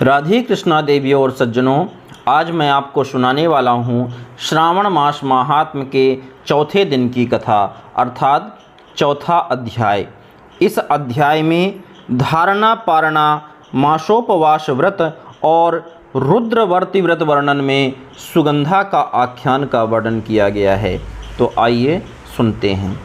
राधे कृष्णा देवी और सज्जनों, आज मैं आपको सुनाने वाला हूँ श्रावण मास महात्म्य के चौथे दिन की कथा अर्थात चौथा अध्याय। इस अध्याय में धारणा पारणा मासोपवास व्रत और रुद्रवर्ती व्रत वर्णन में सुगंधा का आख्यान का वर्णन किया गया है। तो आइए सुनते हैं।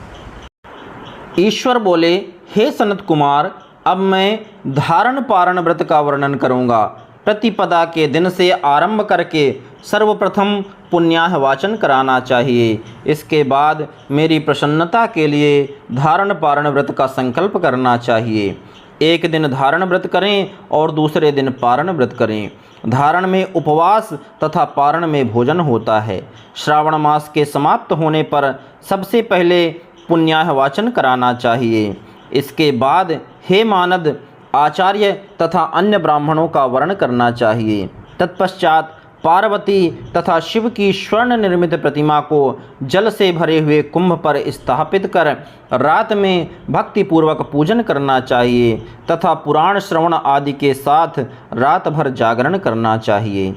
ईश्वर बोले, हे सनत कुमार, अब मैं धारण पारण व्रत का वर्णन करूंगा। प्रतिपदा के दिन से आरंभ करके सर्वप्रथम पुण्याह वाचन कराना चाहिए। इसके बाद मेरी प्रसन्नता के लिए धारण पारण व्रत का संकल्प करना चाहिए। एक दिन धारण व्रत करें और दूसरे दिन पारण व्रत करें। धारण में उपवास तथा पारण में भोजन होता है। श्रावण मास के समाप्त होने पर सबसे पहले पुण्याह वाचन कराना चाहिए। इसके बाद हे मानद आचार्य तथा अन्य ब्राह्मणों का वर्ण करना चाहिए। तत्पश्चात पार्वती तथा शिव की स्वर्ण निर्मित प्रतिमा को जल से भरे हुए कुंभ पर स्थापित कर रात में भक्तिपूर्वक पूजन करना चाहिए तथा पुराण श्रवण आदि के साथ रात भर जागरण करना चाहिए।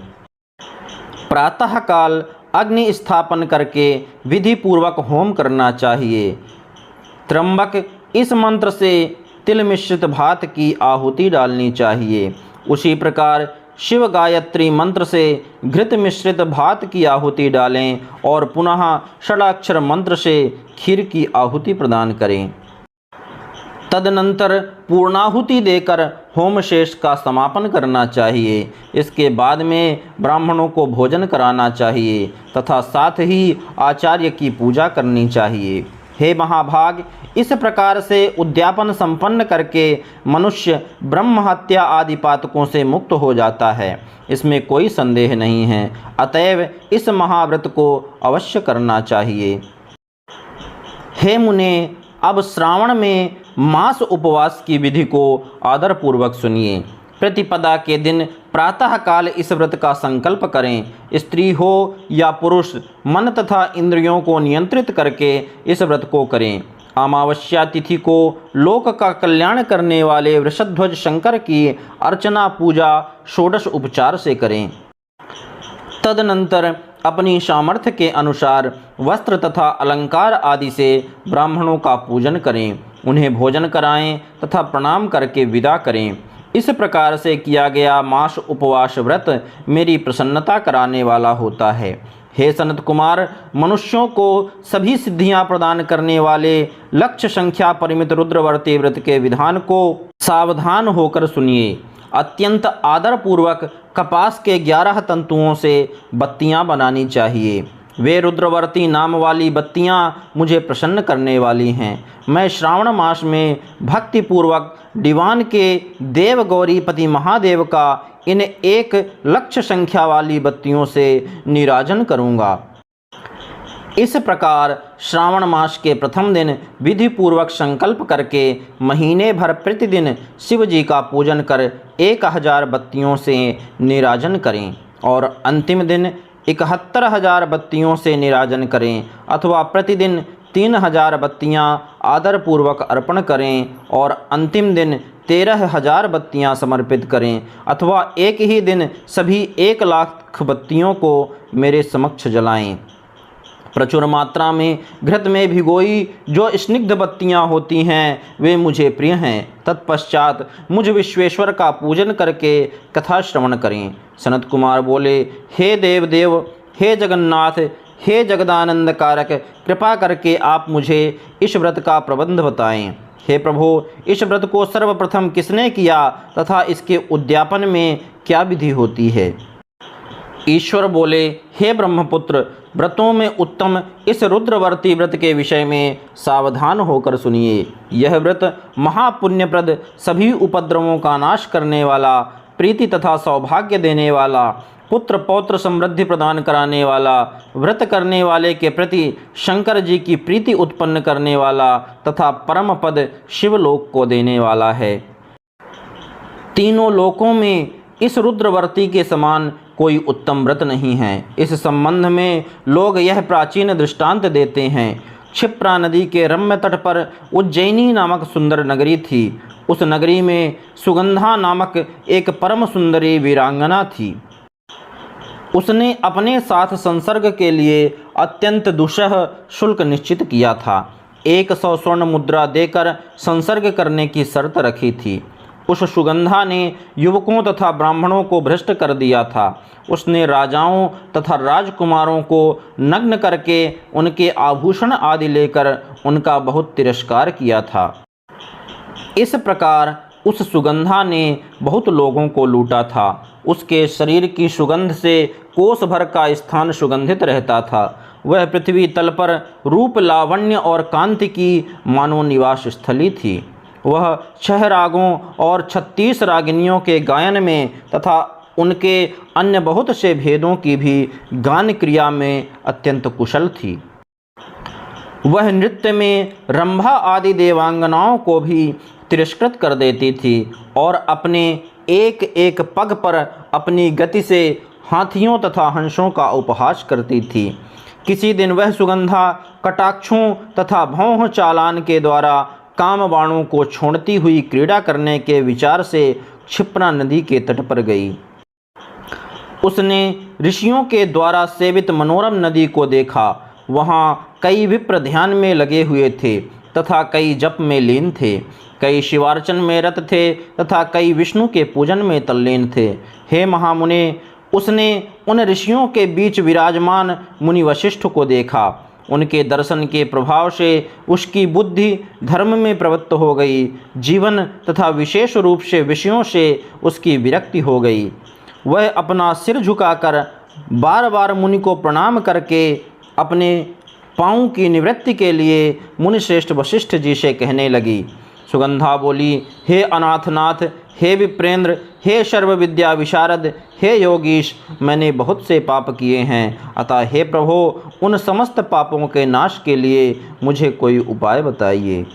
प्रातःकाल अग्नि स्थापन करके विधि पूर्वक होम करना चाहिए। त्र्यंबक इस मंत्र से तिल मिश्रित भात की आहुति डालनी चाहिए। उसी प्रकार शिव गायत्री मंत्र से घृत मिश्रित भात की आहुति डालें और पुनः षडाक्षर मंत्र से खीर की आहुति प्रदान करें। तदनंतर पूर्णाहुति देकर होम शेष का समापन करना चाहिए। इसके बाद में ब्राह्मणों को भोजन कराना चाहिए तथा साथ ही आचार्य की पूजा करनी चाहिए। हे महाभाग, इस प्रकार से उद्यापन संपन्न करके मनुष्य ब्रह्म हत्या आदि पातकों से मुक्त हो जाता है, इसमें कोई संदेह नहीं है। अतएव इस महाव्रत को अवश्य करना चाहिए। हे मुने, अब श्रावण में मास उपवास की विधि को आदरपूर्वक सुनिए। प्रतिपदा के दिन प्रातःकाल इस व्रत का संकल्प करें। स्त्री हो या पुरुष मन तथा इंद्रियों को नियंत्रित करके इस व्रत को करें। अमावस्या तिथि को लोक का कल्याण करने वाले वृषध्वज शंकर की अर्चना पूजा षोडश उपचार से करें। तदनंतर अपनी सामर्थ्य के अनुसार वस्त्र तथा अलंकार आदि से ब्राह्मणों का पूजन करें, उन्हें भोजन कराएं तथा प्रणाम करके विदा करें। इस प्रकार से किया गया मास उपवास व्रत मेरी प्रसन्नता कराने वाला होता है। हे सनत कुमार, मनुष्यों को सभी सिद्धियां प्रदान करने वाले लक्ष्य संख्या परिमित रुद्रवर्ती व्रत के विधान को सावधान होकर सुनिए। अत्यंत आदरपूर्वक कपास के 11 तंतुओं से बत्तियां बनानी चाहिए। वे रुद्रवर्ती नाम वाली बत्तियां मुझे प्रसन्न करने वाली हैं। मैं श्रावण मास में भक्तिपूर्वक दीवान के देव गौरीपति महादेव का इन 1 लक्ष संख्या वाली बत्तियों से नीराजन करूँगा। इस प्रकार श्रावण मास के प्रथम दिन विधि पूर्वक संकल्प करके महीने भर प्रतिदिन शिव जी का पूजन कर 1000 बत्तियों से नीराजन करें और अंतिम दिन 71,000 बत्तियों से नीराजन करें अथवा प्रतिदिन 3000 बत्तियां आदरपूर्वक अर्पण करें और अंतिम दिन 13,000 बत्तियां समर्पित करें अथवा एक ही दिन सभी 1 लाख बत्तियों को मेरे समक्ष जलाएं। प्रचुर मात्रा में घृत में भिगोई जो स्निग्ध बत्तियां होती हैं वे मुझे प्रिय हैं। तत्पश्चात मुझ विश्वेश्वर का पूजन करके कथा श्रवण करें। सनत कुमार बोले, हे देवदेव, हे जगन्नाथ, हे जगदानंद कारक, कृपा करके आप मुझे इस व्रत का प्रबंध बताएं। हे प्रभु, इस व्रत को सर्वप्रथम किसने किया तथा इसके उद्यापन में क्या विधि होती है? ईश्वर बोले, हे ब्रह्मपुत्र, व्रतों में उत्तम इस रुद्रवर्ती व्रत के विषय में सावधान होकर सुनिए। यह व्रत महापुण्यप्रद, सभी उपद्रवों का नाश करने वाला, प्रीति तथा सौभाग्य देने वाला, पुत्र पौत्र समृद्धि प्रदान कराने वाला, व्रत करने वाले के प्रति शंकर जी की प्रीति उत्पन्न करने वाला तथा परम पद शिवलोक को देने वाला है। तीनों लोकों में इस रुद्रवर्ती के समान कोई उत्तम व्रत नहीं है। इस संबंध में लोग यह प्राचीन दृष्टांत देते हैं। क्षिप्रा नदी के रम्य तट पर उज्जैनी नामक सुंदर नगरी थी। उस नगरी में सुगंधा नामक एक परम सुंदरी वीरांगना थी। उसने अपने साथ संसर्ग के लिए अत्यंत दुस्सह शुल्क निश्चित किया था। 100 स्वर्ण मुद्रा देकर संसर्ग करने की शर्त रखी थी। उस सुगंधा ने युवकों तथा ब्राह्मणों को भ्रष्ट कर दिया था। उसने राजाओं तथा राजकुमारों को नग्न करके उनके आभूषण आदि लेकर उनका बहुत तिरस्कार किया था। इस प्रकार उस सुगंधा ने बहुत लोगों को लूटा था। उसके शरीर की सुगंध से कोस भर का स्थान सुगंधित रहता था। वह पृथ्वी तल पर रूप, लावण्य और कांति की मानो निवास स्थली थी। वह 6 रागों और 36 रागिनियों के गायन में तथा उनके अन्य बहुत से भेदों की भी गान क्रिया में अत्यंत कुशल थी। वह नृत्य में रंभा आदि देवांगनाओं को भी तिरस्कृत कर देती थी और अपने एक एक पग पर अपनी गति से हाथियों तथा हंसों का उपहास करती थी। किसी दिन वह सुगंधा कटाक्षों तथा भौह चालान के द्वारा कामबाणों को छोड़ती हुई क्रीड़ा करने के विचार से क्षिप्रा नदी के तट पर गई। उसने ऋषियों के द्वारा सेवित मनोरम नदी को देखा। वहाँ कई विप्र ध्यान में लगे हुए थे तथा कई जप में लीन थे। कई शिवार्चन में रत थे तथा कई विष्णु के पूजन में तल्लीन थे। हे महामुने, उसने उन ऋषियों के बीच विराजमान मुनि वशिष्ठ को देखा। उनके दर्शन के प्रभाव से उसकी बुद्धि धर्म में प्रवृत्त हो गई। जीवन तथा विशेष रूप से विषयों से उसकी विरक्ति हो गई। वह अपना सिर झुकाकर बार बार मुनि को प्रणाम करके अपने पाँव की निवृत्ति के लिए मुनिश्रेष्ठ वशिष्ठ जी से कहने लगी। सुगंधा बोली, हे अनाथनाथ, हे विप्रेंद्र, हे सर्व विद्या विशारद, हे योगीश, मैंने बहुत से पाप किए हैं। अतः हे प्रभो, उन समस्त पापों के नाश के लिए मुझे कोई उपाय बताइए।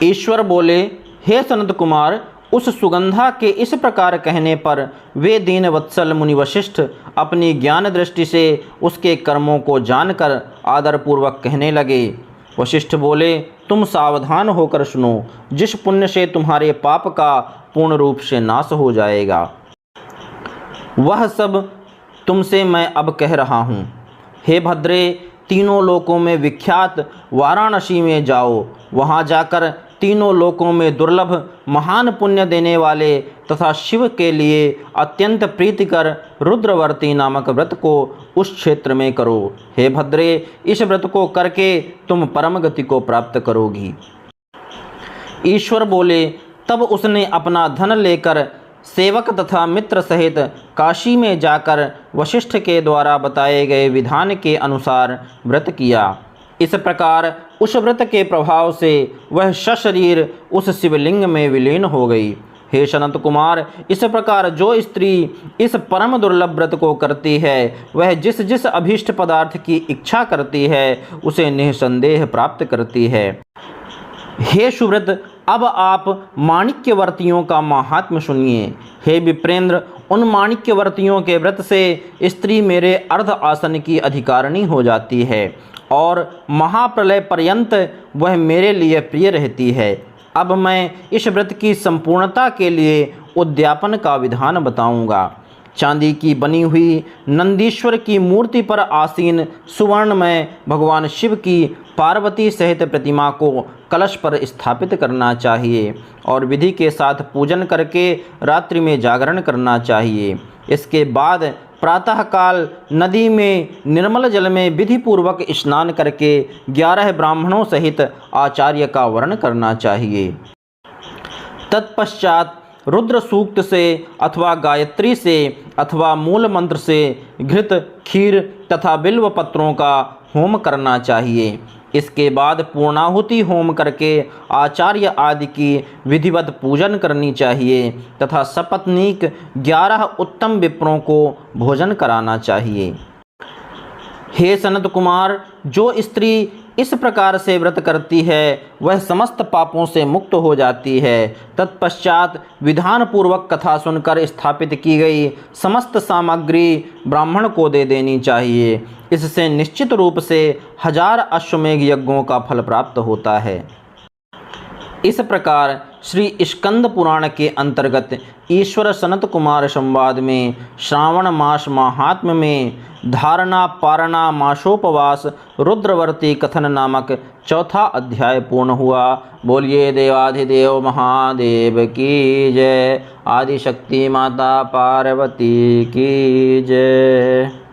ईश्वर बोले, हे सनत कुमार, उस सुगंधा के इस प्रकार कहने पर वे दीन वत्सल मुनि वशिष्ठ अपनी ज्ञान दृष्टि से उसके कर्मों को जानकर आदरपूर्वक कहने लगे। वशिष्ठ बोले, तुम सावधान होकर सुनो, जिस पुण्य से तुम्हारे पाप का पूर्ण रूप से नाश हो जाएगा, वह सब तुमसे मैं अब कह रहा हूँ। हे भद्रे, तीनों लोकों में विख्यात वाराणसी में जाओ। वहाँ जाकर तीनों लोकों में दुर्लभ महान पुण्य देने वाले तथा शिव के लिए अत्यंत प्रीतिकर रुद्रवर्ती नामक व्रत को उस क्षेत्र में करो। हे भद्रे, इस व्रत को करके तुम परम गति को प्राप्त करोगी। ईश्वर बोले, तब उसने अपना धन लेकर सेवक तथा मित्र सहित काशी में जाकर वशिष्ठ के द्वारा बताए गए विधान के अनुसार व्रत किया। इस प्रकार उस व्रत के प्रभाव से वह सशरीर उस शिवलिंग में विलीन हो गई। हे सनत कुमार, इस प्रकार जो स्त्री इस परम दुर्लभ व्रत को करती है, वह जिस जिस अभीष्ट पदार्थ की इच्छा करती है उसे निःसंदेह प्राप्त करती है। हे सुव्रत, अब आप माणिक्यवर्तियों का महात्म्य सुनिए। हे विप्रेंद्र, उन माणिक्यवर्तियों के व्रत से स्त्री मेरे अर्ध आसन की अधिकारिणी हो जाती है और महाप्रलय पर्यंत वह मेरे लिए प्रिय रहती है। अब मैं इस व्रत की संपूर्णता के लिए उद्यापन का विधान बताऊंगा। चांदी की बनी हुई नंदीश्वर की मूर्ति पर आसीन सुवर्ण में भगवान शिव की पार्वती सहित प्रतिमा को कलश पर स्थापित करना चाहिए और विधि के साथ पूजन करके रात्रि में जागरण करना चाहिए। इसके बाद प्रातःकाल नदी में निर्मल जल में विधिपूर्वक स्नान करके 11 ब्राह्मणों सहित आचार्य का वर्ण करना चाहिए। तत्पश्चात रुद्र सूक्त से अथवा गायत्री से अथवा मूल मंत्र से घृत, खीर तथा बिल्व पत्रों का होम करना चाहिए। इसके बाद पूर्णाहुति होम करके आचार्य आदि की विधिवत पूजन करनी चाहिए तथा सपत्नीक 11 उत्तम विप्रों को भोजन कराना चाहिए। हे सनत कुमार, जो स्त्री इस प्रकार से व्रत करती है वह समस्त पापों से मुक्त हो जाती है। तत्पश्चात विधान पूर्वक कथा सुनकर स्थापित की गई समस्त सामग्री ब्राह्मण को दे देनी चाहिए। इससे निश्चित रूप से 1000 अश्वमेघ यज्ञों का फल प्राप्त होता है। इस प्रकार श्री स्कंद पुराण के अंतर्गत ईश्वर सनत कुमार संवाद में श्रावण मास महात्म्य में धारणा पारणा मासोपवास रुद्रवर्ती कथन नामक चौथा अध्याय पूर्ण हुआ। बोलिए देवाधिदेव महादेव की जय। आदिशक्ति माता पार्वती की जय।